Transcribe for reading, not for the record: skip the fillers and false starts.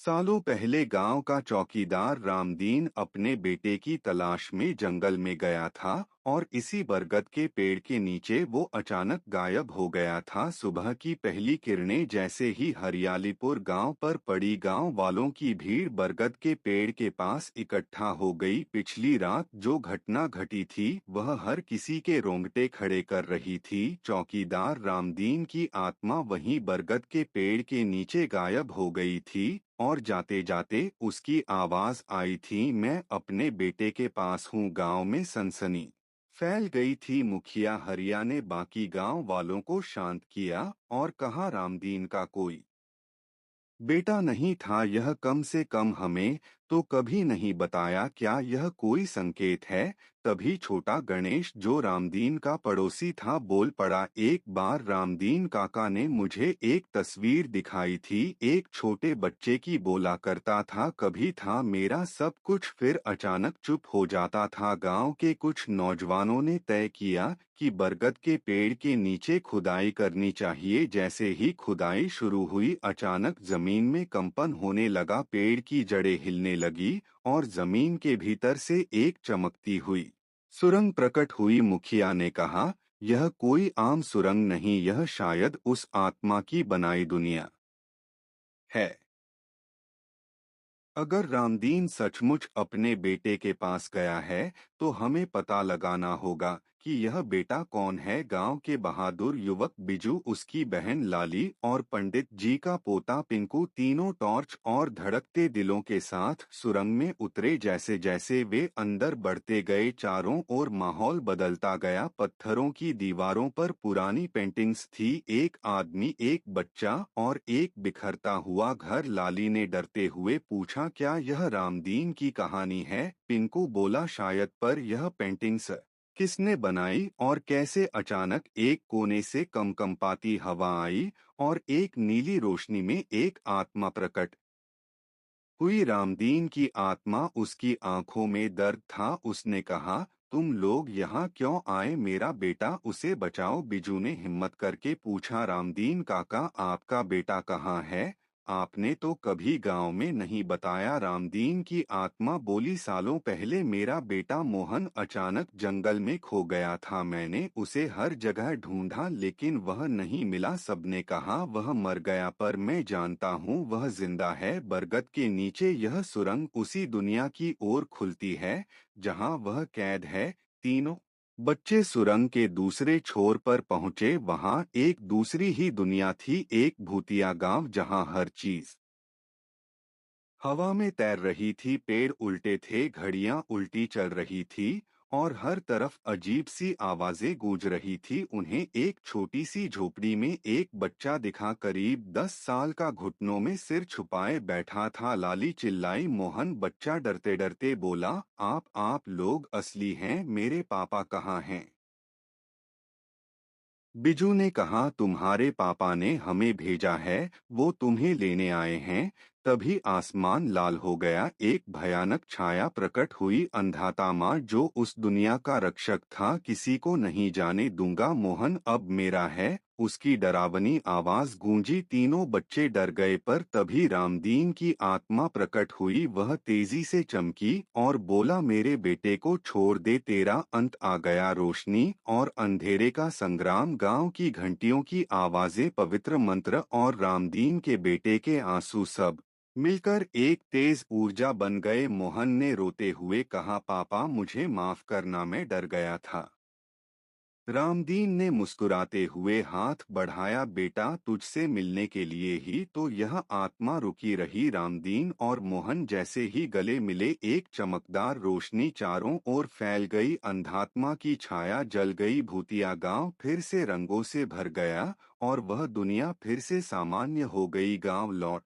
सालों पहले गांव का चौकीदार रामदीन अपने बेटे की तलाश में जंगल में गया था और इसी बरगद के पेड़ के नीचे वो अचानक गायब हो गया था। सुबह की पहली किरणें जैसे ही हरियालीपुर गांव पर पड़ी, गांव वालों की भीड़ बरगद के पेड़ के पास इकट्ठा हो गई। पिछली रात जो घटना घटी थी वह हर किसी के रोंगटे खड़े कर रही थी। चौकीदार रामदीन की आत्मा वहीं बरगद के पेड़ के नीचे गायब हो गई थी और जाते जाते उसकी आवाज आई थी, मैं अपने बेटे के पास हूँ। गांव में सनसनी फैल गई थी। मुखिया हरिया ने बाकी गांव वालों को शांत किया और कहा, रामदीन का कोई बेटा नहीं था, यह कम से कम हमें तो कभी नहीं बताया। क्या यह कोई संकेत है? तभी छोटा गणेश, जो रामदीन का पड़ोसी था, बोल पड़ा, एक बार रामदीन काका ने मुझे एक तस्वीर दिखाई थी, एक छोटे बच्चे की। बोला करता था, कभी था मेरा सब कुछ, फिर अचानक चुप हो जाता था। गांव के कुछ नौजवानों ने तय किया कि बरगद के पेड़ के नीचे खुदाई करनी चाहिए। जैसे ही खुदाई शुरू हुई अचानक जमीन में कंपन होने लगा, पेड़ की जड़ें हिलने लगी और जमीन के भीतर से एक चमकती हुई सुरंग प्रकट हुई। मुखिया ने कहा, यह कोई आम सुरंग नहीं, यह शायद उस आत्मा की बनाई दुनिया है। अगर रामदीन सचमुच अपने बेटे के पास गया है तो हमें पता लगाना होगा कि यह बेटा कौन है। गांव के बहादुर युवक बिजू, उसकी बहन लाली और पंडित जी का पोता पिंकू, तीनों टॉर्च और धड़कते दिलों के साथ सुरंग में उतरे। जैसे जैसे वे अंदर बढ़ते गए चारों ओर माहौल बदलता गया। पत्थरों की दीवारों पर पुरानी पेंटिंग्स थी, एक आदमी, एक बच्चा और एक बिखरता हुआ घर। लाली ने डरते हुए पूछा, क्या यह रामदीन की कहानी है? पिंकू बोला, शायद, पर यह पेंटिंग्स किसने बनाई और कैसे? अचानक एक कोने से कंपकंपाती हवा आई और एक नीली रोशनी में एक आत्मा प्रकट हुई। रामदीन की आत्मा, उसकी आंखों में दर्द था। उसने कहा, तुम लोग यहाँ क्यों आए? मेरा बेटा, उसे बचाओ। बिजू ने हिम्मत करके पूछा, रामदीन काका, आपका बेटा कहाँ है? आपने तो कभी गांव में नहीं बताया। रामदीन की आत्मा बोली, सालों पहले मेरा बेटा मोहन अचानक जंगल में खो गया था। मैंने उसे हर जगह ढूंढा लेकिन वह नहीं मिला। सबने कहा वह मर गया, पर मैं जानता हूँ वह जिंदा है। बरगद के नीचे यह सुरंग उसी दुनिया की ओर खुलती है जहाँ वह कैद है। तीनों बच्चे सुरंग के दूसरे छोर पर पहुंचे। वहां एक दूसरी ही दुनिया थी, एक भूतिया गांव जहां हर चीज हवा में तैर रही थी, पेड़ उल्टे थे, घड़ियां उल्टी चल रही थी और हर तरफ अजीब सी आवाजें गूंज रही थी। उन्हें एक छोटी सी झोपड़ी में एक बच्चा दिखा, करीब 10 साल का, घुटनों में सिर छुपाए बैठा था। लाली चिल्लाई, मोहन! बच्चा डरते डरते बोला, आप लोग असली हैं, मेरे पापा कहाँ हैं? बिजू ने कहा, तुम्हारे पापा ने हमें भेजा है, वो तुम्हें लेने आए हैं। तभी आसमान लाल हो गया, एक भयानक छाया प्रकट हुई, अंधात्मा जो उस दुनिया का रक्षक था। किसी को नहीं जाने दूंगा, मोहन अब मेरा है, उसकी डरावनी आवाज गूंजी। तीनों बच्चे डर गए, पर तभी रामदीन की आत्मा प्रकट हुई। वह तेजी से चमकी और बोला, मेरे बेटे को छोड़ दे, तेरा अंत आ गया। रोशनी और अंधेरे का संग्राम, गांव की घंटियों की आवाजें, पवित्र मंत्र और रामदीन के बेटे के आंसू, सब मिलकर एक तेज ऊर्जा बन गए। मोहन ने रोते हुए कहा, पापा मुझे माफ करना, मैं डर गया था। रामदीन ने मुस्कुराते हुए हाथ बढ़ाया, बेटा तुझसे मिलने के लिए ही तो यह आत्मा रुकी रही। रामदीन और मोहन जैसे ही गले मिले, एक चमकदार रोशनी चारों ओर फैल गई, अंधात्मा की छाया जल गई। भूतिया गांव फिर से रंगों से भर गया और वह दुनिया फिर से सामान्य हो गई। गांव लौट